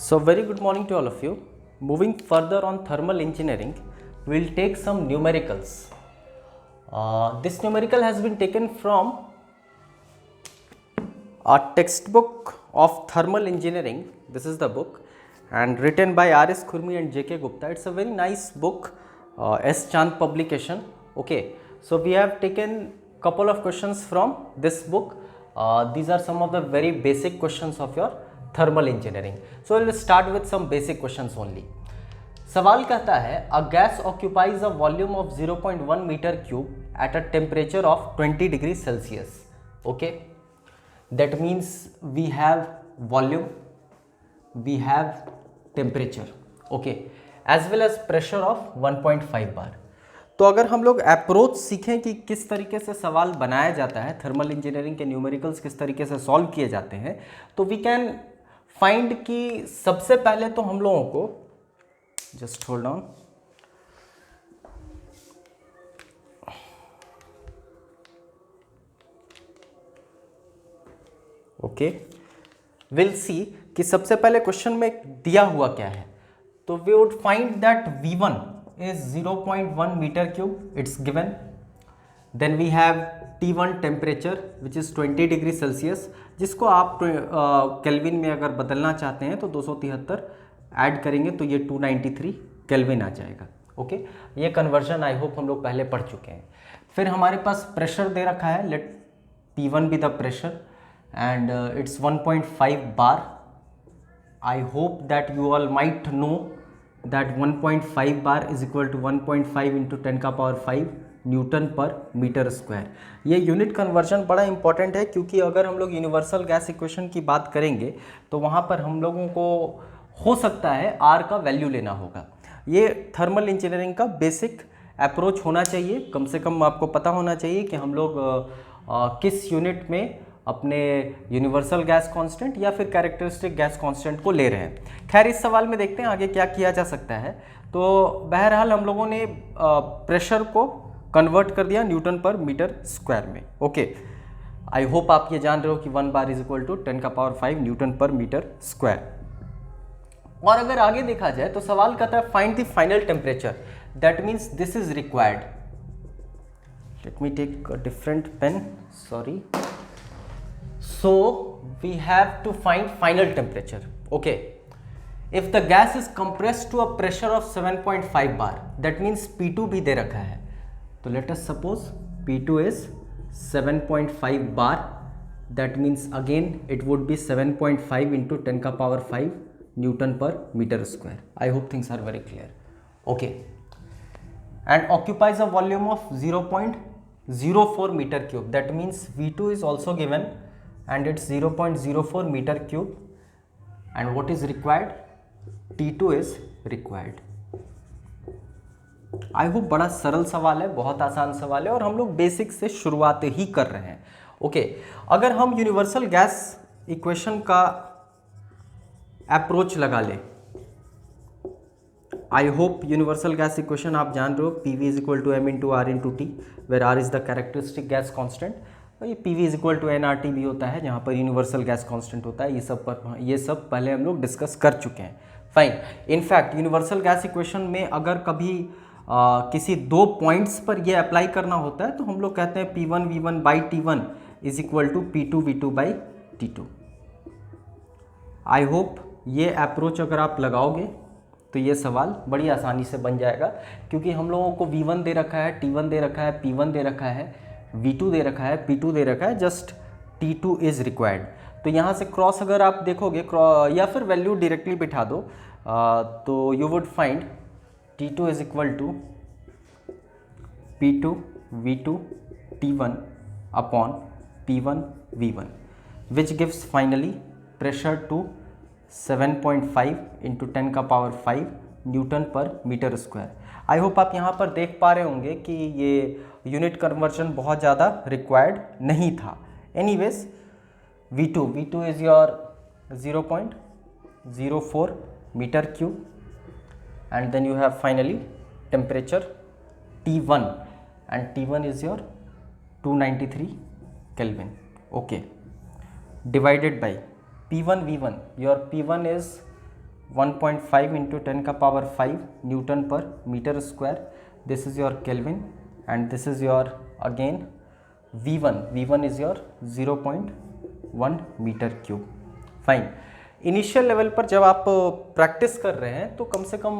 So very good morning to all of you. Moving further on thermal engineering, we will take some numericals. This numerical has been taken from a textbook of thermal engineering. This is the book and written by R.S. Khurmi and J.K. Gupta. It's a very nice book, S. Chand publication. Okay, so we have taken couple of questions from this book. These are some of the very basic questions of your thermal engineering. So we'll start with some basic questions only. सवाल कहता है a gas occupies a volume of 0.1 metre cube at a temperature of 20 degree Celsius. Okay, that means we have volume, we have temperature, okay, as well as pressure of 1.5 bar. तो अगर हम लोग approach सीखें कि किस तरीके से सवाल बनाया जाता है, थर्मल इंजीनियरिंग के न्यूमेरिकल्स किस तरीके से सॉल्व किए जाते हैं, तो वी कैन फाइंड कि सबसे पहले तो हम लोगों को just hold on. Okay, will see कि सबसे पहले क्वेश्चन में दिया हुआ क्या है. तो we would find that V1 is 0.1 metre cube, it's given. Then we have T1 temperature which is 20 degree Celsius, जिसको आप केल्विन में अगर बदलना चाहते हैं तो 273 ऐड करेंगे तो ये 293 केल्विन आ जाएगा. ओके, ये कन्वर्जन आई होप हम लोग पहले पढ़ चुके हैं. फिर हमारे पास प्रेशर दे रखा है, let P1 be the pressure and it's 1.5 bar. I hope that you all might know that 1.5 bar is equal to 1.5 into 10 का पावर 5 न्यूटन पर मीटर स्क्वायर. ये यूनिट कन्वर्जन बड़ा इंपॉर्टेंट है, क्योंकि अगर हम लोग यूनिवर्सल गैस इक्वेशन की बात करेंगे तो वहाँ पर हम लोगों को हो सकता है आर का वैल्यू लेना होगा. ये थर्मल इंजीनियरिंग का बेसिक अप्रोच होना चाहिए. कम से कम आपको पता होना चाहिए कि हम लोग किस यूनिट में अपने यूनिवर्सल गैस कांस्टेंट या फिर कैरेक्टरिस्टिक गैस कांस्टेंट को ले रहे हैं. खैर, इस सवाल में देखते हैं आगे क्या किया जा सकता है. तो बहरहाल हम लोगों ने प्रेशर को कन्वर्ट कर दिया न्यूटन पर मीटर स्क्वायर में. ओके, आई होप आप ये जान रहे हो कि 1 बार इज इक्वल टू 10 का पावर 5 न्यूटन पर मीटर स्क्वायर. और अगर आगे देखा जाए तो सवाल कहता है find the final temperature, that means this is required. Let me take a different pen, sorry. So we have to find final temperature. Okay, if the gas is compressed to a pressure of 7.5 bar, that means P2 भी दे रखा है. तो let us suppose P2 is 7.5 bar, that means again it would be 7.5 into 10 का power 5 newton पर metre square. I hope things are very clear. Okay, and occupies a volume of 0.04 metre cube, that means V2 is also given and it's 0.04 metre cube. And what is required? T2 is required. I hope बड़ा सरल सवाल है, बहुत आसान सवाल है और हम लोग बेसिक से शुरुआत ही कर रहे हैं. ओके, अगर हम यूनिवर्सल गैस इक्वेशन का अप्रोच लगा ले, I hope universal gas equation आप जान रहे हो, PV is equal to M into R into T, where R is the characteristic gas constant. ये PV is equal to nRT भी होता है, जहाँ पर यूनिवर्सल गैस कॉन्स्टेंट होता है. ये सब पहले हम लोग डिस्कस कर चुके हैं. Fine. In fact universal gas equation में अगर कभी किसी दो पॉइंट्स पर ये अप्लाई करना होता है तो हम लोग कहते हैं P1 V1 by T1 is equal to P2 V2 by T2. I hope ये अप्रोच अगर आप लगाओगे तो ये सवाल बड़ी आसानी से बन जाएगा, क्योंकि हम लोगों को V1 दे रखा है, T1 दे रखा है, P1 दे रखा है, V2 दे रखा है, P2 दे रखा है, जस्ट T2 इज रिक्वायर्ड. तो यहाँ से क्रॉस अगर आप देखोगे या फिर वैल्यू डायरेक्टली बिठा दो, तो you would find T2 is equal to P2 V2 T1 upon P1 V1, which gives finally pressure two 7.5 into 10 का पावर 5 न्यूटन पर मीटर स्क्वायर. आई होप आप यहाँ पर देख पा रहे होंगे कि ये यूनिट कन्वर्जन बहुत ज़्यादा रिक्वायर्ड नहीं था. Anyways, V2 is your 0.04 metre cube and then you have finally temperature T1 and T1 is your 293 Kelvin. Okay, divided by P1 V1. Your P1 is 1.5 into 10 का पावर 5 न्यूटन पर metre square. This is your kelvin and this is your again V1 is your 0.1 metre cube. Fine. Initial level पर जब आप practice कर रहे हैं तो कम से कम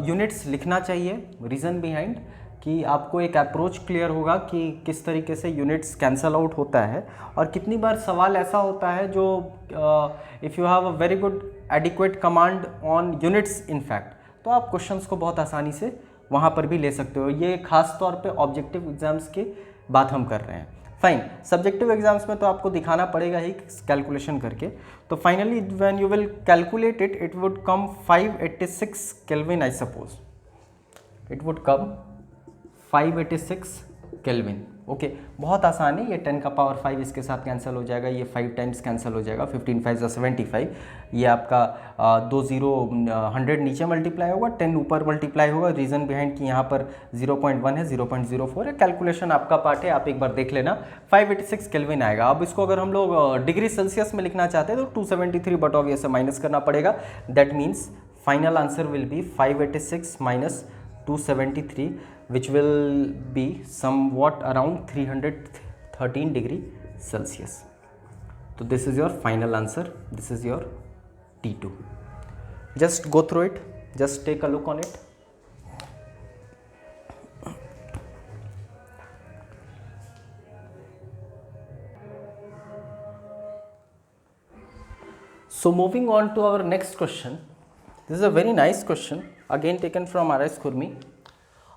यूनिट्स लिखना चाहिए. रीज़न बिहाइंड कि आपको एक अप्रोच क्लियर होगा कि किस तरीके से यूनिट्स कैंसल आउट होता है और कितनी बार सवाल ऐसा होता है जो if you have a very good adequate command on units in fact तो आप क्वेश्चंस को बहुत आसानी से वहाँ पर भी ले सकते हो. ये खास तौर पे ऑब्जेक्टिव एग्जाम्स की बात हम कर रहे हैं. फाइन. सब्जेक्टिव एग्जाम्स में तो आपको दिखाना पड़ेगा ही कैलकुलेशन करके. तो finally when you will calculate it, it would come 586 kelvin. I suppose it would come 586 kelvin. Okay, बहुत आसान है. ये 10 का पावर 5 इसके साथ कैंसिल हो जाएगा, ये 5 टाइम्स कैंसिल हो जाएगा, 15 5 75. ये आपका 2 0 100 नीचे मल्टीप्लाई होगा, 10 ऊपर मल्टीप्लाई होगा. रीज़न बिहाइंड कि यहाँ पर 0.1 है, 0.04 है. कैलकुलेशन आपका पार्ट है, आप एक बार देख लेना. 586 केल्विन आएगा. अब इसको अगर हम लोग डिग्री सेल्सियस में लिखना चाहते हैं तो 273 बट ऑब्वियस से माइनस करना पड़ेगा. That means final answer will be 586 minus 273 which will be somewhat around 313 degree Celsius. So this is your final answer. This is your T2. Just go through it. Just take a look on it. So moving on to our next question. This is a very nice question, again taken from R.S. Khurmi.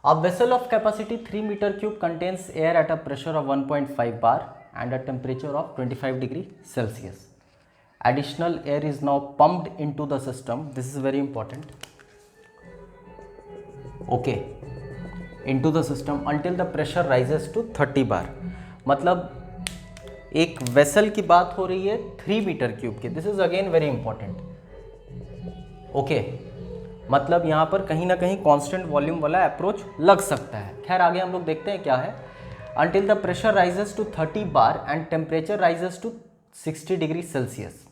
A vessel of capacity 3 meter cube contains air at a pressure of 1.5 bar and a temperature of 25 degree Celsius. Additional air is now pumped into the system. This is very important. Okay, into the system until the pressure rises to 30 bar. मतलब एक vessel की बात हो रही है 3 metre cube की. This is again very important. Okay, मतलब यहाँ पर कहीं ना कहीं कांस्टेंट वॉल्यूम वाला अप्रोच लग सकता है. खैर आगे हम लोग देखते हैं क्या है. Until the pressure rises to 30 bar and temperature rises to 60 degree Celsius.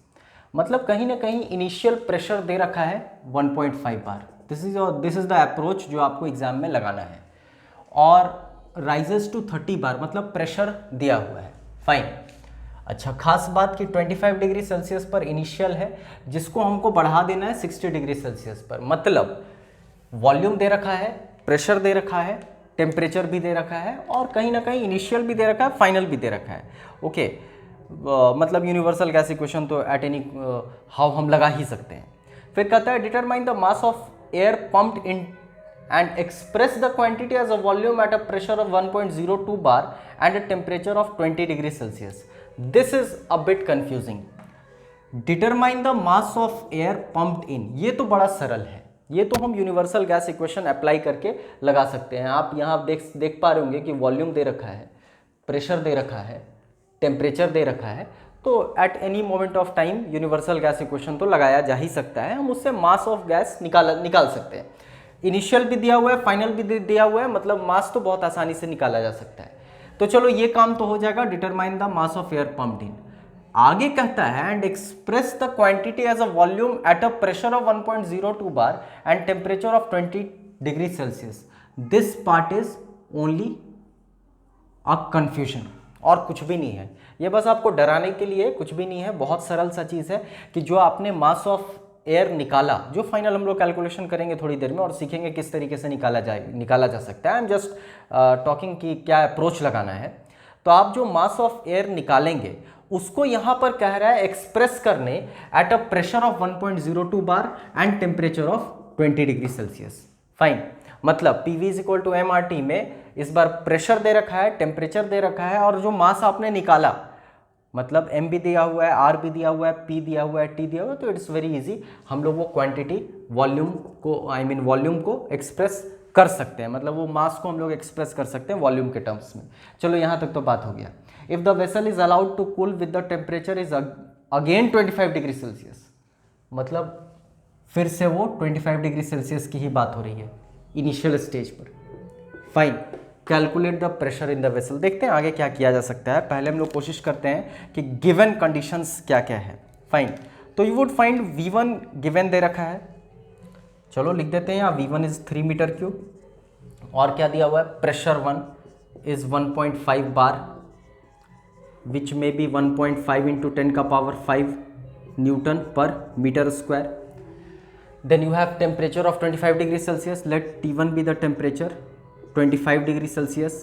मतलब कहीं ना कहीं इनिशियल प्रेशर दे रखा है 1.5 बार. दिस इज द अप्रोच जो आपको एग्जाम में लगाना है. और राइजेस टू 30 बार मतलब प्रेशर दिया हुआ है. फाइन. अच्छा, खास बात कि 25 डिग्री सेल्सियस पर इनिशियल है जिसको हमको बढ़ा देना है 60 डिग्री सेल्सियस पर. मतलब वॉल्यूम दे रखा है, प्रेशर दे रखा है, टेम्परेचर भी दे रखा है और कहीं ना कहीं इनिशियल भी दे रखा है, फाइनल भी दे रखा है. ओके, मतलब यूनिवर्सल गैस इक्वेशन तो एट एनी हाउ हम लगा ही सकते हैं. फिर कहता है determine the mass of air pumped in and express the quantity as a volume at a pressure of 1.02 bar and a temperature of 20 degree Celsius. This is a bit confusing. Determine the mass of air pumped in. ये तो बड़ा सरल है, ये तो हम universal gas equation apply करके लगा सकते हैं. आप यहाँ देख पा रहे होंगे कि वॉल्यूम दे रखा है, प्रेशर दे रखा है, टेम्परेचर दे रखा है. तो eight any moment of time universal gas equation तो लगाया जा ही सकता है. हम उससे मास ऑफ गैस निकाल सकते हैं. इनिशियल भी दिया हुआ है, फाइनल भी दिया हुआ है, मतलब मास तो बहुत आसानी से निकाला जा सकता है. तो चलो ये काम तो हो जाएगा. Determine the mass of air pumped in. आगे कहता है and express the quantity as a volume at a pressure of 1.02 bar and temperature of 20 degree Celsius. This part is only a confusion और कुछ भी नहीं है. ये बस आपको डराने के लिए, कुछ भी नहीं है. बहुत सरल सा चीज़ है कि जो आपने मास ऑफ एयर निकाला, जो फाइनल हम लोग कैलकुलेशन करेंगे थोड़ी देर में और सीखेंगे किस तरीके से निकाला जा सकता है. आई एम जस्ट टॉकिंग कि क्या अप्रोच लगाना है. तो आप जो मास ऑफ एयर निकालेंगे उसको यहाँ पर कह रहा है एक्सप्रेस करने eight a pressure of 1.02 bar and temperature of 20 degree Celsius. Fine. मतलब PV = mRT में इस बार प्रेशर दे रखा है, टेम्परेचर दे रखा है और जो मास आपने निकाला, मतलब m भी दिया हुआ है, r भी दिया हुआ है, p दिया हुआ है, t दिया हुआ है. तो इट्स वेरी इजी. हम लोग वो क्वांटिटी वॉल्यूम को वॉल्यूम को एक्सप्रेस कर सकते हैं. मतलब वो मास को हम लोग एक्सप्रेस कर सकते हैं वॉल्यूम के टर्म्स में. चलो यहाँ तक तो बात हो गया. If the vessel is allowed to cool with the temperature is again 25 degree Celsius. मतलब फिर से वो 25 डिग्री सेल्सियस की ही बात हो रही है इनिशियल स्टेज पर. Fine. Calculate the pressure in the vessel. देखते हैं आगे क्या किया जा सकता है. पहले हम लोग कोशिश करते हैं कि गिवन कंडीशंस क्या क्या है. फाइन. तो you would find V1 given दे रखा है, चलो लिख देते हैं यहाँ V1 इज 3 मीटर क्यूब। और क्या दिया हुआ है, प्रेशर 1 इज 1.5 बार विच में बी 1.5 इंटू 10 का पावर 5 न्यूटन पर metre square. Then you have temperature of 25 degrees Celsius. Let T1 be the temperature, 25 degrees Celsius,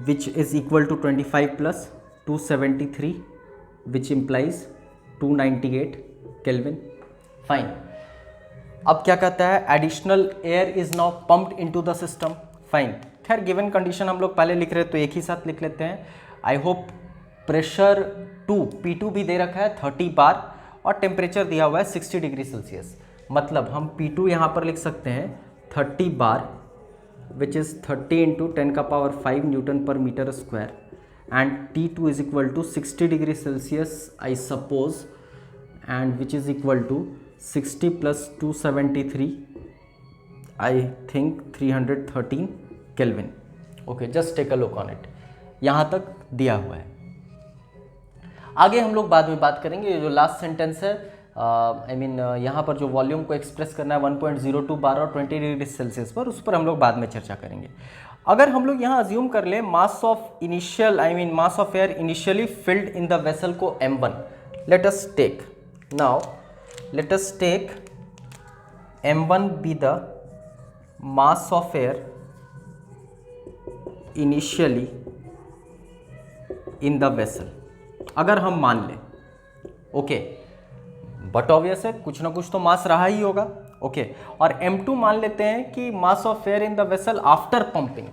which is equal to 25 plus 273, which implies 298 Kelvin. Fine. अब क्या कहता है, additional air is now pumped into the system. Fine. खैर given condition हम लोग पहले लिख रहे हैं तो एक ही साथ लिख लेते हैं। I hope प्रेशर 2 P2 भी दे रखा है 30 बार और टेम्परेचर दिया हुआ है 60 डिग्री सेल्सियस। मतलब हम P2 यहाँ पर लिख सकते हैं 30 बार विच इज़ 30 इंटू 10 का पावर 5 न्यूटन पर metre square and T2 is equal to 60 degree Celsius I suppose and which is equal to 60 plus 273 I think 313 kelvin. Okay, just take a look on it, यहाँ तक दिया हुआ है। आगे हम लोग बाद में बात करेंगे। ये जो लास्ट सेंटेंस है यहाँ पर जो वॉल्यूम को एक्सप्रेस करना है 1.02 बार और 20 डिग्री सेल्सियस पर, उस पर हम लोग बाद में चर्चा करेंगे। अगर हम लोग यहाँ अज्यूम कर लें mass of initial mass of air initially filled in the vessel को m1, let us take m1 be the mass of air initially in the vessel. अगर हम मान लें, ओके, बट ऑब्वियस है कुछ ना कुछ तो मास रहा ही होगा, ओके, और m2 मान लेते हैं कि मास of air in the vessel after pumping.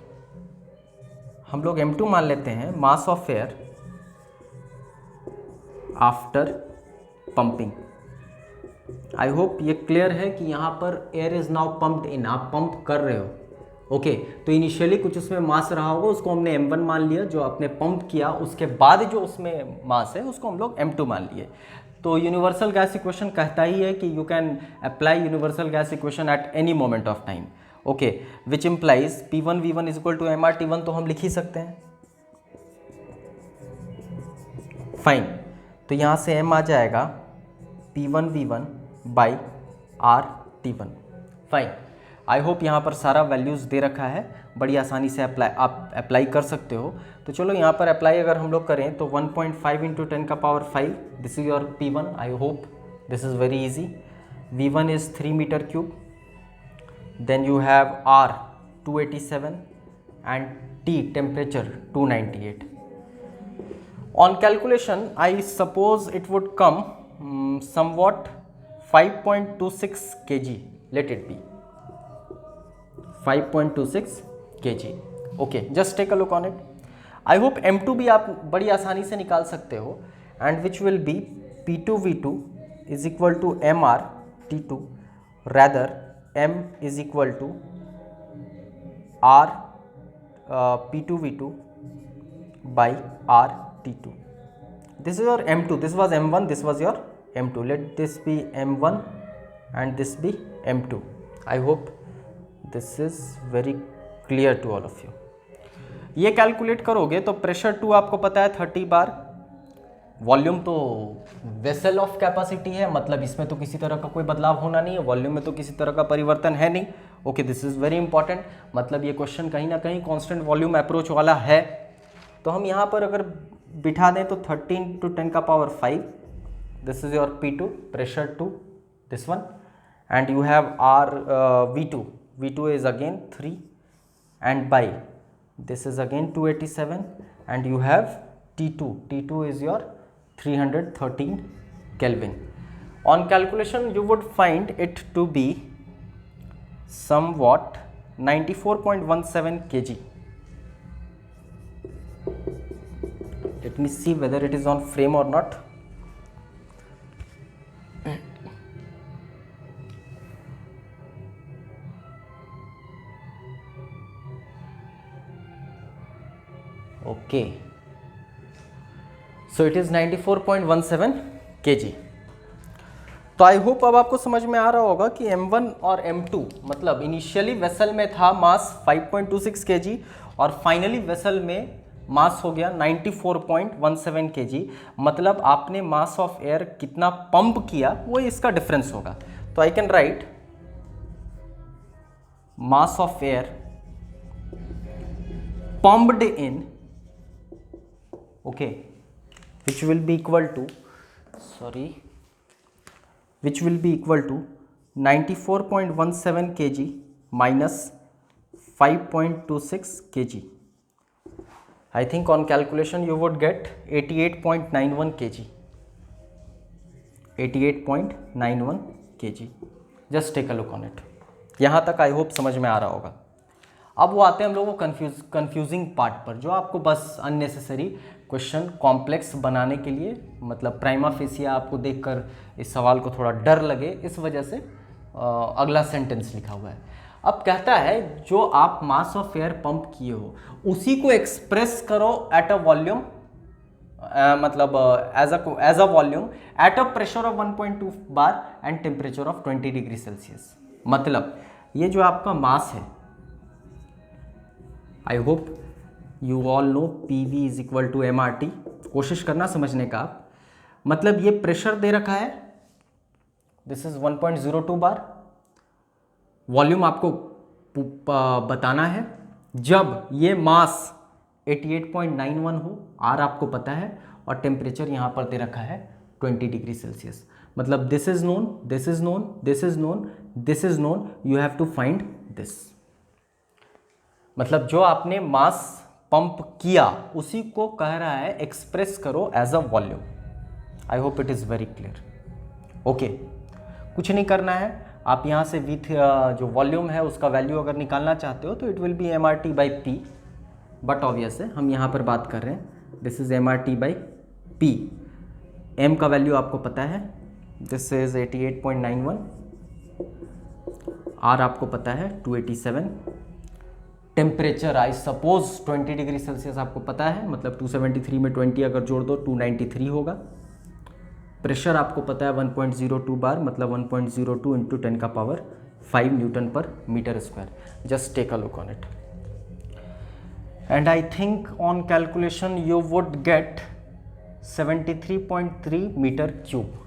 हम लोग m2 मान लेते हैं मास of air after pumping. I hope ये क्लियर है कि यहाँ पर एयर इज नाउ पंप्ड इन, आप पंप कर रहे हो, ओके तो इनिशियली कुछ उसमें मास रहा होगा, उसको हमने m1 मान लिया, जो आपने पंप किया उसके बाद जो उसमें मास है उसको हम लोग m2 मान लिए। तो यूनिवर्सल गैस इक्वेशन कहता ही है कि you can apply universal gas equation at any moment of time, okay, which implies P1 V1 is equal to MRT1, तो हम लिख ही सकते हैं। फाइन, तो यहाँ से m आ जाएगा P1 V1 by RT1। Fine, I hope यहाँ पर सारा वैल्यूज़ दे रखा है, बड़ी आसानी से आप अप्लाई कर सकते हो। तो चलो यहाँ पर अप्लाई अगर हम लोग करें तो 1.5 इंटू 10 का power 5, this is your P1, I hope this is very easy. V1 is 3 metre cube, then you have R 287 and T temperature 298। On calculation I suppose it would come somewhat 5.26 kg, let it be 5.26 kg, okay, just take a look on it. I hope m2 भी आप बड़ी आसानी से निकाल सकते हो and which will be P2 V2 is equal to MR T2, rather M is equal to R P2 V2 by R T2. This is your m2, this was m1, this was your m2, let this be m1 and this be m2. I hope this is very clear to all of you. ये calculate करोगे तो pressure 2 आपको पता है 30 बार, volume तो vessel of capacity है, मतलब इसमें तो किसी तरह का कोई बदलाव होना नहीं है, वॉल्यूम में तो किसी तरह का परिवर्तन है नहीं, okay, this is very important, मतलब ये क्वेश्चन कहीं ना कहीं कांस्टेंट वॉल्यूम अप्रोच वाला है। तो हम यहाँ पर अगर बिठा दें तो 13 to 10 का power 5, this is your P2 pressure 2, this one, and you have R V2 is again 3 and by this is again 287 and you have T2 is your 313 Kelvin. On calculation you would find it to be somewhat 94.17 kg. Let me see whether it is on frame or not. Okay, so it is 94.17 kg। तो I hope अब आपको समझ में आ रहा होगा कि m1 और m2 मतलब इनिशियली वेसल में था मास 5.26 kg और फाइनली वेसल में मास हो गया 94.17 kg, मतलब आपने मास ऑफ एयर कितना पंप किया वो इसका डिफरेंस होगा। तो I can write mass of air pumped in, okay, which will be equal to 94.17 kg minus 5.26 kg. I think on calculation you would get 88.91 kg. 88.91 kg. Just take a look on it. यहाँ तक I hope समझ में आ रहा होगा। अब वो आते हैं हम लोगों को कंफ्यूजिंग पार्ट पर, जो आपको बस अननेसेसरी क्वेश्चन कॉम्प्लेक्स बनाने के लिए, मतलब प्राइमा फेसिया आपको देखकर इस सवाल को थोड़ा डर लगे, इस वजह से अगला सेंटेंस लिखा हुआ है। अब कहता है जो आप मास ऑफ एयर पंप किए हो उसी को एक्सप्रेस करो एट अ वॉल्यूम, मतलब as a volume at a pressure of 1.2 bar and temperature of 20 degree Celsius. मतलब ये जो आपका मास है, I hope you all know PV is equal to MRT, कोशिश करना समझने का आप। मतलब ये प्रेशर दे रखा है, दिस इज 1.02 बार, वॉल्यूम आपको बताना है। जब ये मास 88.91 हो, R आपको पता है, और टेम्परेचर यहाँ पर दे रखा है 20 डिग्री सेल्सियस। मतलब this is known, this is known, this is known, this is known, you have to find this. मतलब जो आपने मास पंप किया उसी को कह रहा है एक्सप्रेस करो as a volume. I hope it is very clear. Okay, कुछ नहीं करना है, आप यहाँ से V जो वॉल्यूम है उसका वैल्यू अगर निकालना चाहते हो तो it will B MRT/P, but obvious है हम यहाँ पर बात कर रहे हैं, दिस इज MRT/P। M का वैल्यू आपको पता है, दिस इज 88.91, R आपको पता है 287, temperature I suppose 20 degree Celsius आपको पता है, मतलब 273 में 20 अगर जोड़ दो 293 होगा। प्रेशर आपको पता है 1.02 बार, मतलब 1.02 इंटू 10 का पावर 5 न्यूटन पर metre square. Just take a look on it and I think on calculation you would get 73.3 metre cube.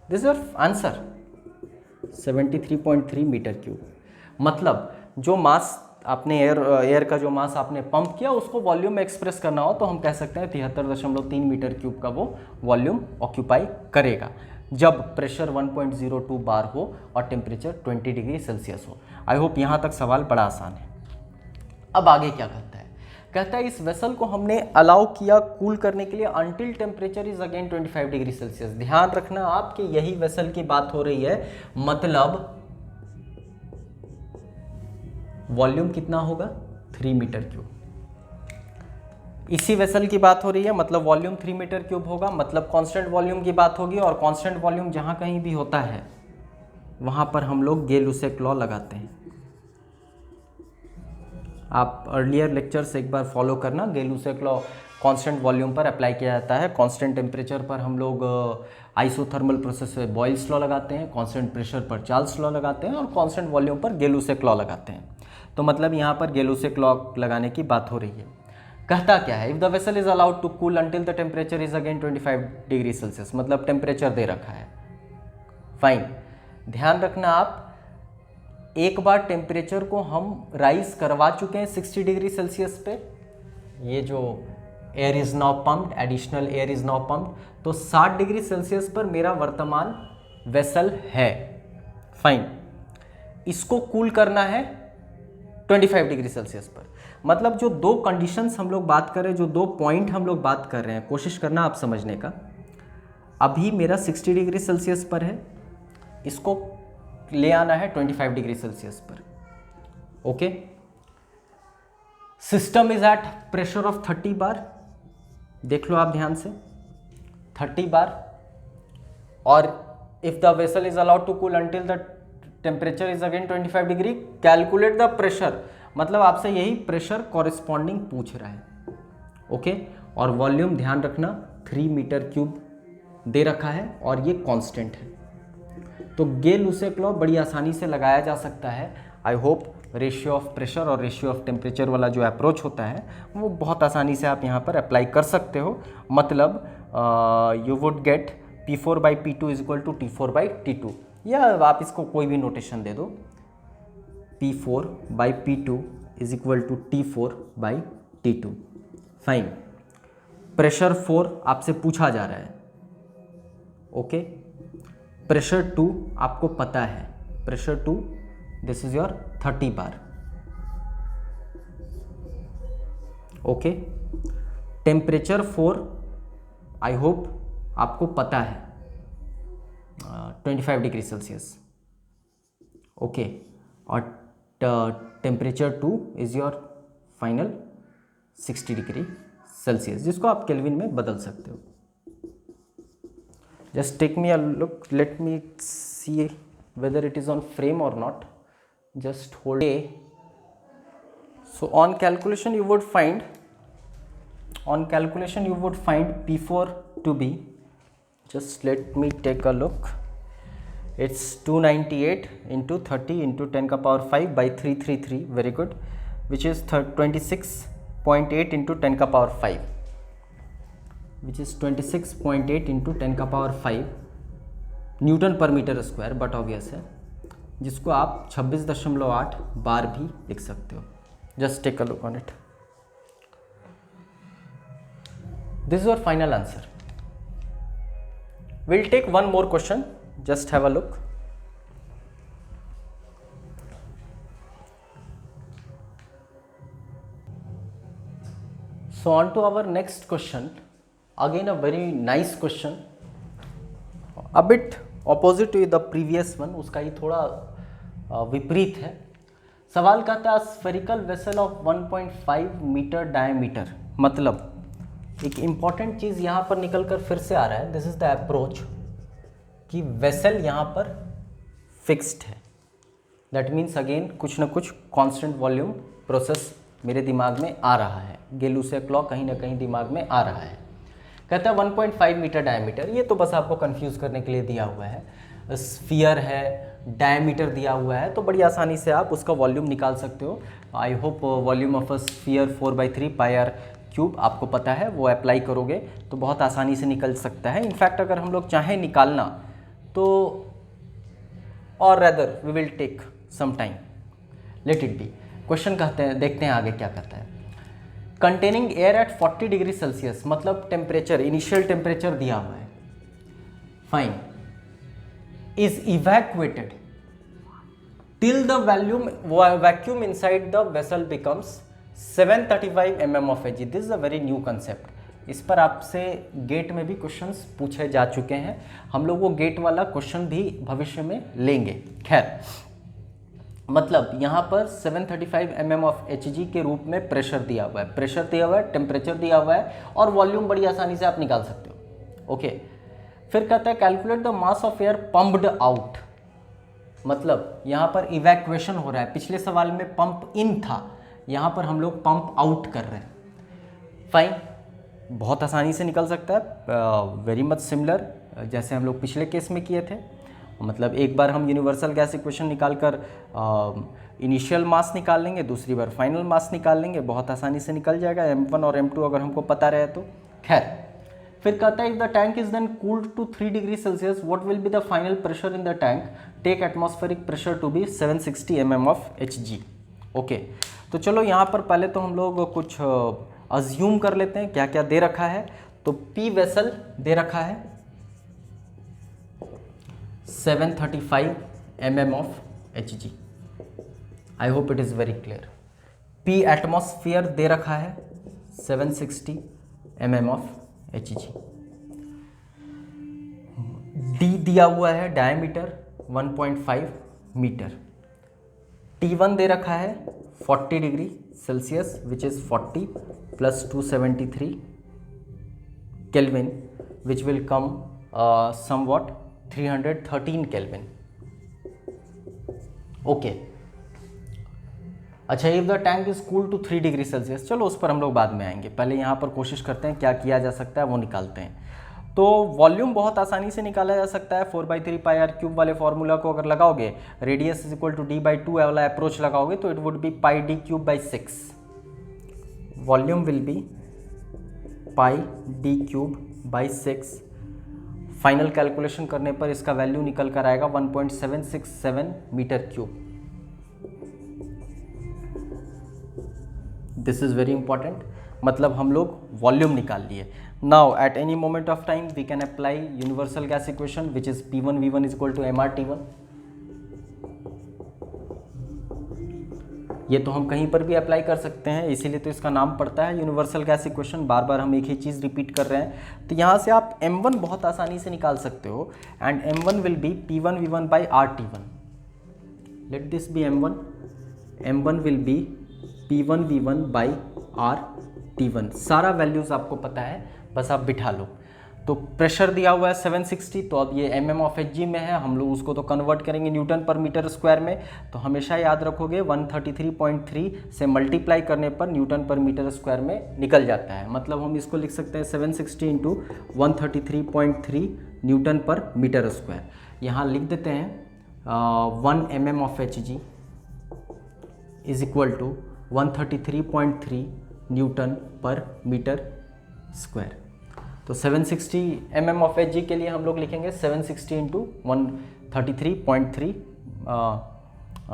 This is your answer, 73.3 metre cube. मतलब जो मास आपने एयर का जो मास आपने पंप किया उसको वॉल्यूम में एक्सप्रेस करना हो तो हम कह सकते हैं 73.3 मीटर क्यूब का वो वॉल्यूम ऑक्यूपाई करेगा जब प्रेशर 1.02 बार हो और टेम्परेचर 20 डिग्री सेल्सियस हो। आई होप यहाँ तक सवाल बड़ा आसान है। अब आगे क्या कहता है? कहता है इस वेसल को हमने अलाउ किया कूल करने के लिए until temperature is again 25 degree Celsius. ध्यान रखना आप कि यही वेसल की बात हो रही है, मतलब वॉल्यूम कितना होगा 3 मीटर क्यूब। इसी वेसल की बात हो रही है, मतलब वॉल्यूम 3 मीटर क्यूब होगा, मतलब कांस्टेंट वॉल्यूम की बात होगी। और कांस्टेंट वॉल्यूम जहां कहीं भी होता है वहां पर हम लोग गेल-लुसेक लॉ लगाते हैं। आप अर्लियर लेक्चर से एक बार फॉलो करना, गेल-लुसेक लॉ कांस्टेंट वॉल्यूम पर अप्लाई किया जाता है। कांस्टेंट टेम्परेचर पर हम लोग आइसोथर्मल प्रोसेस से बॉयल्स लॉ लगाते हैं, कांस्टेंट प्रेशर पर चार्ल्स लॉ लगाते हैं और कांस्टेंट वॉल्यूम पर गेल-लुसेक लॉ लगाते हैं। तो मतलब यहाँ पर गेल-लुसेक लॉ लगाने की बात हो रही है। कहता क्या है? If the vessel is allowed to cool until the temperature is again 25 degree Celsius, मतलब टेम्परेचर दे रखा है। फाइन, ध्यान रखना आप, एक बार टेम्परेचर को हम राइज करवा चुके हैं 60 डिग्री सेल्सियस पे। ये जो air is now pumped, additional air is now pumped, तो 60 डिग्री सेल्सियस पर मेरा वर्तमान वेसल है। फाइन, इसको कूल करना है 25 डिग्री सेल्सियस पर। मतलब जो दो कंडीशंस हम लोग बात कर रहे हैं, जो दो पॉइंट हम लोग बात कर रहे हैं, कोशिश करना आप समझने का। अभी मेरा 60 डिग्री सेल्सियस पर है, इसको ले आना है 25 डिग्री सेल्सियस पर। Okay, system is at pressure of 30 bar, देख लो आप ध्यान से, 30 बार। और if the vessel is allowed to cool until the temperature is again 25 degree, calculate the pressure, मतलब आपसे यही प्रेशर कॉरेस्पॉन्डिंग पूछ रहा है। ओके, और वॉल्यूम ध्यान रखना 3 मीटर क्यूब दे रखा है और ये कांस्टेंट है। तो गेल-लुसेक लॉ बड़ी आसानी से लगाया जा सकता है। I hope ratio of pressure और रेशियो ऑफ टेम्परेचर वाला जो अप्रोच होता है वो बहुत आसानी से आप यहाँ पर अप्लाई कर सकते हो। मतलब you would get P4/P2 is equal to T4/T2, या आप इसको कोई भी नोटेशन दे दो, P4/P2 is equal to T4/T2। Fine. Pressure 4 आपसे पूछा जा रहा है, ओके। प्रेशर 2 आपको पता है, pressure 2 this is your 30 bar, okay. Temperature 4 I hope आपको पता है, 25 डिग्री सेल्सियस, ओके। और temperature 2 is your final 60 degree Celsius, जिसको आप केल्विन में बदल सकते हो। Just take me a look, let me see whether it is on frame or not. Just hold A. So on calculation you would find P4 to be, just let me take a look, it's 298 into 30 into 10 ka power 5 by 333, very good, which is 26.8 into 10 ka power 5, which is 26.8 into 10 का power 5 newton पर metre square, but obvious है, जिसको आप 26.8 bar भी लिख सकते हो। Just take a look on it, this is your final answer. Will take one more question, just have a look. So on to our next question, again a very nice question, a bit opposite to the previous one, उसका ही थोड़ा विपरीत है। सवाल कहता है spherical vessel of 1.5 metre diameter, मतलब एक important चीज़ यहाँ पर निकल कर फिर से आ रहा है, दिस इज द अप्रोच कि वेसल यहाँ पर फिक्स्ड है, दैट मीन्स अगेन कुछ ना कुछ कांस्टेंट वॉल्यूम प्रोसेस मेरे दिमाग में आ रहा है, गेलुसेक लॉ कहीं ना कहीं दिमाग में आ रहा है। कहता है 1.5 मीटर डायमीटर, ये तो बस आपको कंफ्यूज करने के लिए दिया हुआ है, स्फीयर है, डायमीटर दिया हुआ है, तो बड़ी आसानी से आप उसका वॉल्यूम निकाल सकते हो। I hope volume of a sphere 4/3 πr³ आपको पता है, वो अप्लाई करोगे तो बहुत आसानी से निकल सकता है। इनफैक्ट अगर हम लोग चाहें निकालना तो, और rather we will take some time, let it be. Question कहते हैं, देखते हैं आगे क्या कहता है। Containing air at 40 degree Celsius, मतलब टेम्परेचर, इनिशियल टेम्परेचर दिया हुआ है, fine, is evacuated till the vacuum inside the vessel becomes 735 mm of Hg। This is a very new concept, इस पर आपसे गेट में भी क्वेश्चंस पूछे जा चुके हैं, हम लोग वो गेट वाला क्वेश्चन भी भविष्य में लेंगे। खैर, मतलब यहाँ पर 735 mm of Hg के रूप में प्रेशर दिया हुआ है, प्रेशर दिया हुआ है, टेम्परेचर दिया हुआ है, और वॉल्यूम बड़ी आसानी से आप निकाल सकते हो, ओके। फिर कहता है calculate the mass of air pumped out, मतलब यहाँ पर इवैक्यूएशन हो रहा है, पिछले सवाल में पंप इन था, यहाँ पर हम लोग पंप आउट कर रहे हैं, फाइन, बहुत आसानी से निकल सकता है, वेरी मच सिमिलर जैसे हम लोग पिछले केस में किए थे। मतलब एक बार हम यूनिवर्सल गैस इक्वेशन निकाल कर इनिशियल मास निकाल लेंगे, दूसरी बार फाइनल मास निकाल लेंगे, बहुत आसानी से निकल जाएगा, m1 और m2 अगर हमको पता रहे तो। खैर, फिर कहता है if the tank is then cooled to 3 degree Celsius what will be the final pressure in the tank, take atmospheric pressure to be 760 mm of Hg, okay. तो चलो यहाँ पर पहले तो हम लोग कुछ अज्यूम कर लेते हैं क्या क्या दे रखा है। तो P वेसल दे रखा है 735 mm of Hg, I hope it is very clear. P atmosphere दे रखा है 760 mm of Hg। D दिया हुआ है डायमीटर 1.5 मीटर। T1 दे रखा है 40 degree Celsius which is 40 plus 273 kelvin which will come somewhat 313 kelvin, okay. अच्छा, if the tank is cool to 3 degree Celsius, चलो उस पर हम लोग बाद में आएंगे, पहले यहाँ पर कोशिश करते हैं क्या किया जा सकता है वो निकालते हैं। तो वॉल्यूम बहुत आसानी से निकाला जा सकता है 4/3 पाई आर क्यूब वाले फॉर्मूला को अगर लगाओगे, radius is equal to d/2 वाला अप्रोच लगाओगे तो it would be pi d cube by 6. Volume will be pi d cube by 6. Final calculation करने पर इसका वैल्यू निकल कर आएगा 1.767 metre cube. This is very important, मतलब हम लोग वॉल्यूम निकाल लिए. Now at any moment of time we can apply universal gas equation which is P1V1 is equal to mRT1. ये तो हम कहीं पर भी अप्लाई कर सकते हैं, इसीलिए तो इसका नाम पड़ता है यूनिवर्सल गैस इक्वेशन. बार बार हम एक ही चीज़ रिपीट कर रहे हैं. तो यहाँ से आप m1 बहुत आसानी से निकाल सकते हो and m1 will be P1V1 by RT1. Let this be m1. m1 will be P1V1 by RT1. सारा वैल्यूज़ आपको पता है, बस आप बिठा लो. तो प्रेशर दिया हुआ है 760, तो अब ये mm ऑफ Hg में है, हम लोग उसको तो कन्वर्ट करेंगे न्यूटन पर मीटर स्क्वायर में. तो हमेशा याद रखोगे 133.3 से मल्टीप्लाई करने पर न्यूटन पर मीटर स्क्वायर में निकल जाता है. मतलब हम इसको लिख सकते हैं 760 इंटू 133.3 न्यूटन पर मीटर स्क्वायर. यहाँ लिख देते हैं 1 mm of Hg is equal to 133.3 newton पर मीटर स्क्वायर. तो 760 mm ऑफ Hg के लिए हम लोग लिखेंगे 760 इंटू 133.3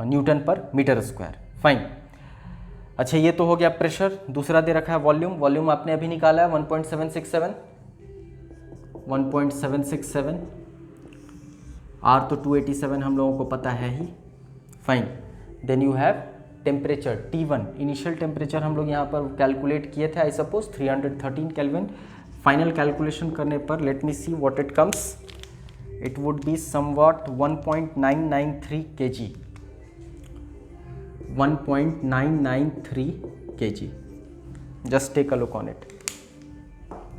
न्यूटन पर मीटर स्क्वायर. फाइन. अच्छा, ये तो हो गया प्रेशर. दूसरा दे रखा है वॉल्यूम. वॉल्यूम आपने अभी निकाला है 1.767. R तो 287 हम लोगों को पता है ही. Fine. Then you have temperature T1. Initial temperature हम लोग यहाँ पर कैलकुलेट किए थे, I suppose 313 kelvin. Final calculation करने पर let me see what it comes. It would be somewhat 1.993 kg. 1.993 kg. Just take a look on it.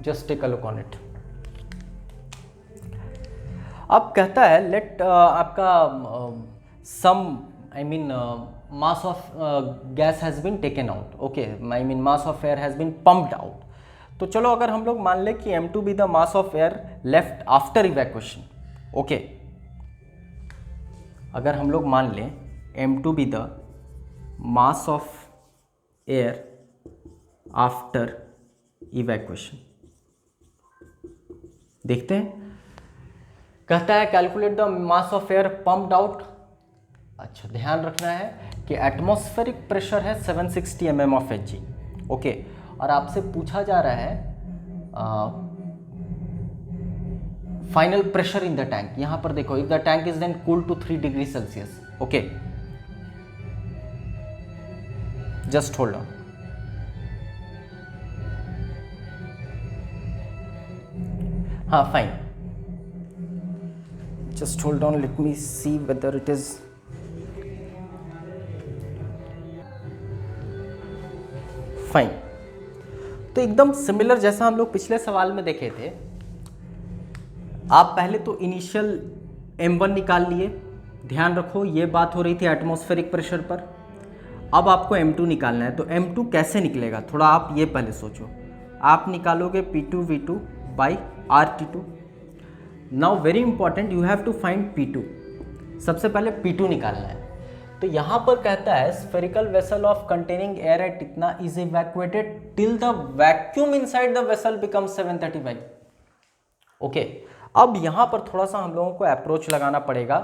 Just take a look on it. अब कहता है लेट आपका सम mass of gas has been taken out. Okay, mass of air has been pumped out. तो चलो अगर हम लोग मान लें कि m2 be the mass of air left after evacuation. Okay, अगर हम लोग मान लें m2 be the mass of air after evacuation. देखते हैं, कहता है calculate the mass of air pumped out. अच्छा, ध्यान रखना है कि एटमॉस्फेरिक प्रेशर है 760 mm ऑफ Hg. ओके, और आपसे पूछा जा रहा है final pressure in the tank. यहां पर देखो, if the tank is then cool to 3 degree Celsius. Okay, just hold on. हाँ, fine. Just hold on, let me see whether it is. Fine. तो एकदम सिमिलर जैसा हम लोग पिछले सवाल में देखे थे. आप पहले तो इनिशियल m1 निकाल लिए. ध्यान रखो, ये बात हो रही थी एटमॉस्फेरिक प्रेशर पर. अब आपको m2 निकालना है. तो m2 कैसे निकलेगा, थोड़ा आप ये पहले सोचो. आप निकालोगे P2V2 by RT2. Now very important, you have to find P2. सबसे पहले P2 निकालना है. तो यहाँ पर कहता है spherical vessel of containing air at इतना is evacuated till the vacuum inside the vessel becomes 735. Okay, अब यहाँ पर थोड़ा सा हम लोगों को अप्रोच लगाना पड़ेगा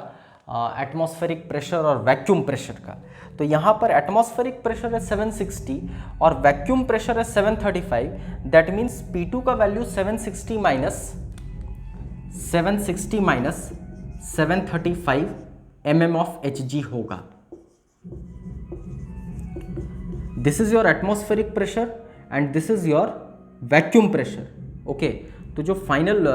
एटमॉस्फेरिक प्रेशर और वैक्यूम प्रेशर का. तो यहाँ पर एटमॉस्फेरिक प्रेशर है 760 और वैक्यूम प्रेशर है 735. दैट मीन्स P2 का value 760 minus 735 mm of Hg होगा. This is your atmospheric pressure and this is your vacuum pressure. Okay, तो जो फाइनल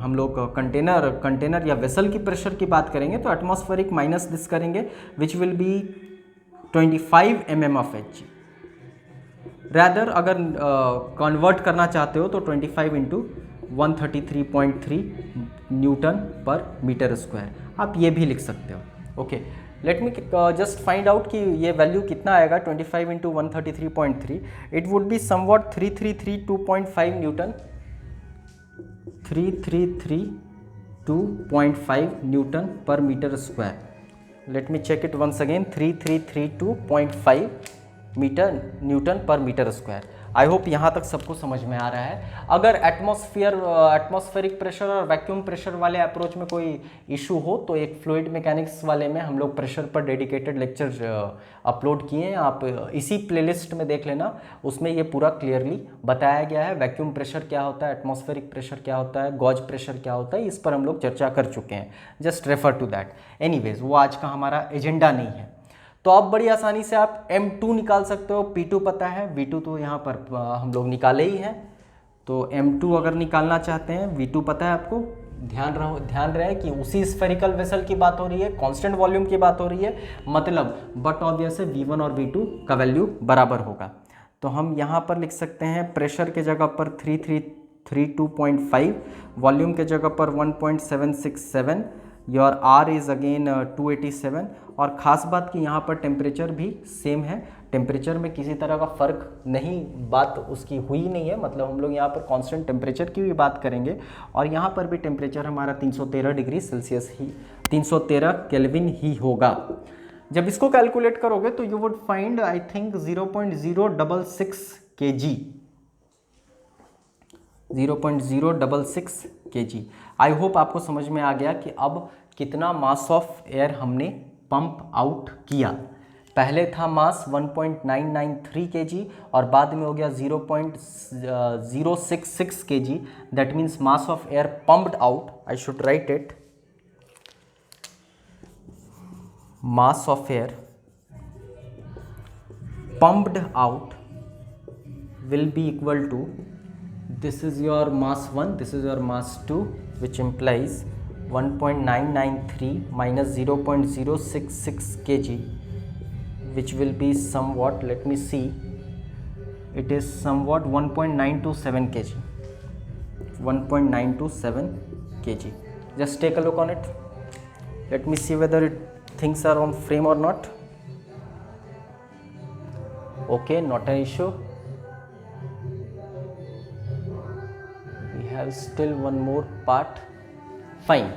हम लोग कंटेनर या वेसल की प्रेशर की बात करेंगे तो एटमॉस्फेरिक माइनस दिस करेंगे which will be 25 mm of Hg. Rather अगर कन्वर्ट करना चाहते हो तो 25 इंटू 133.3 न्यूटन पर मीटर स्क्वायर. आप ये भी लिख सकते हो. Okay, let me just find out कि ये वैल्यू कितना आएगा. 25 into 133.3 it would be somewhat 3332.5 newton. 3332.5 newton पर metre square. Let me check it once again. 3332.5 metre newton पर मीटर स्क्वायर. आई होप यहाँ तक सबको समझ में आ रहा है. अगर एटमॉस्फेरिक प्रेशर और वैक्यूम प्रेशर वाले अप्रोच में कोई इशू हो तो एक फ्लूइड मैकेनिक्स वाले में हम लोग प्रेशर पर डेडिकेटेड लेक्चर अपलोड किए हैं, आप इसी प्लेलिस्ट में देख लेना. उसमें ये पूरा क्लियरली बताया गया है. वैक्यूम प्रेशर क्या होता है, एटमॉस्फेरिक प्रेशर क्या होता है, गॉज प्रेशर क्या होता है, इस पर हम लोग चर्चा कर चुके हैं. Just refer to that. Anyways वो आज का हमारा एजेंडा नहीं है. तो अब बड़ी आसानी से आप M2 निकाल सकते हो. P2 पता है, V2 तो यहाँ पर हम लोग निकाले ही हैं. तो M2 अगर निकालना चाहते हैं, V2 पता है आपको. ध्यान रहे कि उसी स्फेरिकल वेसल की बात हो रही है, कांस्टेंट वॉल्यूम की बात हो रही है, मतलब बट ऑब्वियस है V1 और V2 का वैल्यू बराबर होगा. तो हम यहाँ पर लिख सकते हैं प्रेशर के जगह पर 3332.5, वॉल्यूम के जगह पर 1.767, योर R इज़ अगेन 287. और ख़ास बात कि यहाँ पर टेम्परेचर भी सेम है. टेम्परेचर में किसी तरह का फ़र्क नहीं, बात उसकी हुई नहीं है. मतलब हम लोग यहाँ पर कांस्टेंट टेम्परेचर की भी बात करेंगे. और यहाँ पर भी टेम्परेचर हमारा 313 डिग्री सेल्सियस ही, 313 केल्विन ही होगा. जब इसको कैलकुलेट करोगे तो you would find I think 0.066 kg, 0.066 kg. I hope आपको समझ में आ गया कि अब कितना मास ऑफ एयर हमने पंप आउट किया. पहले था मास 1.993 kg और बाद में हो गया 0.066 kg. That means mass of air pumped out. I should write it. Mass of air pumped out will be equal to, this is your mass 1, this is your mass 2, which implies 1.993 minus 0.066 kg, which will be somewhat, let me see, it is somewhat 1.927 kg, 1.927 kg. Just take a look on it. Let me see whether things are on frame or not. Okay, not an issue. We have still one more part. Fine.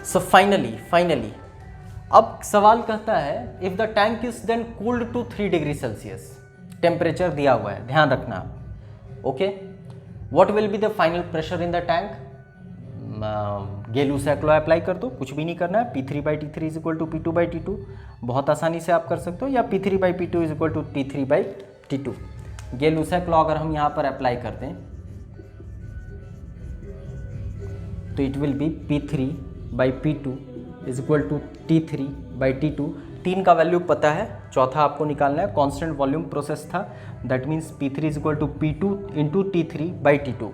So finally, अब सवाल कहता है if the tank is then cooled to 3 degree Celsius, temperature दिया हुआ है, ध्यान रखना आप. Okay, what will be the final pressure in the tank? Gay Lussac law apply कर दो, कुछ भी नहीं करना है. P3/T3 is equal to P2/T2 बहुत आसानी से आप कर सकते हो, या P3/P2 is equal to T3/T2. Gay Lussac law अगर हम यहाँ पर अप्लाई कर दें तो it will be P3/P2 is equal to T3/T2. 3 का वैल्यू पता है, चौथा आपको निकालना है. कांस्टेंट वॉल्यूम प्रोसेस था, that means P3 is equal to P2 into T3/T2.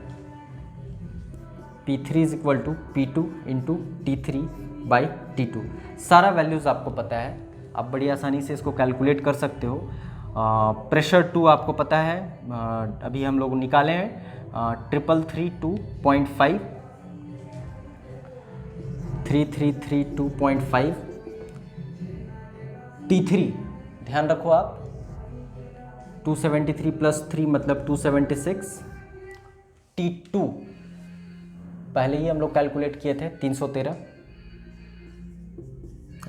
P3 is equal to P2 into T3/T2. सारा वैल्यूज़ आपको पता है, आप बड़ी आसानी से इसको कैलकुलेट कर सकते हो. प्रेशर 2 आपको पता है, अभी हम लोग निकाले हैं 3332.5, 3332.5. T3 ध्यान रखो आप, 273 प्लस 3 मतलब 276. T2 पहले ही हम लोग कैलकुलेट किए थे 313.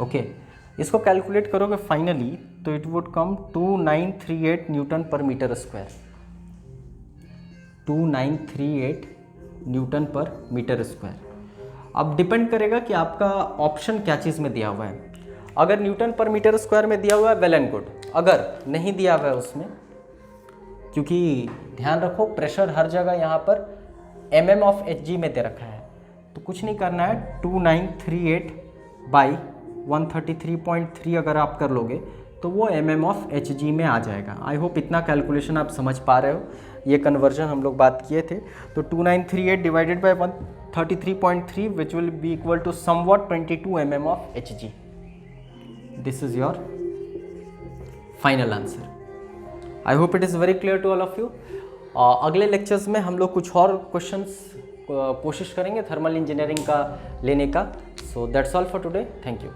ओके, इसको कैलकुलेट करोगे फाइनली तो इट वुड कम 2938 न्यूटन पर मीटर स्क्वायर. 2938 न्यूटन पर मीटर स्क्वायर. अब डिपेंड करेगा कि आपका ऑप्शन क्या चीज़ में दिया हुआ है. अगर न्यूटन पर मीटर स्क्वायर में दिया हुआ है वेल एंड गुड. अगर नहीं दिया हुआ है उसमें, क्योंकि ध्यान रखो प्रेशर हर जगह यहाँ पर mm ऑफ Hg में दे रखा है, तो कुछ नहीं करना है. 2938 बाई 133.3 अगर आप कर लोगे तो वो mm ऑफ Hg में आ जाएगा. आई होप इतना कैलकुलेशन आप समझ पा रहे हो. ये कन्वर्जन हम लोग बात किए थे. तो 2938 divided by 133.3 which will be equal to somewhat 22 mm of Hg. This is your final answer. I hope it is very clear to all of you. अगले लेक्चर्स में हम लोग कुछ और क्वेश्चंस कोशिश करेंगे थर्मल इंजीनियरिंग का लेने का. So that's all for today. Thank you.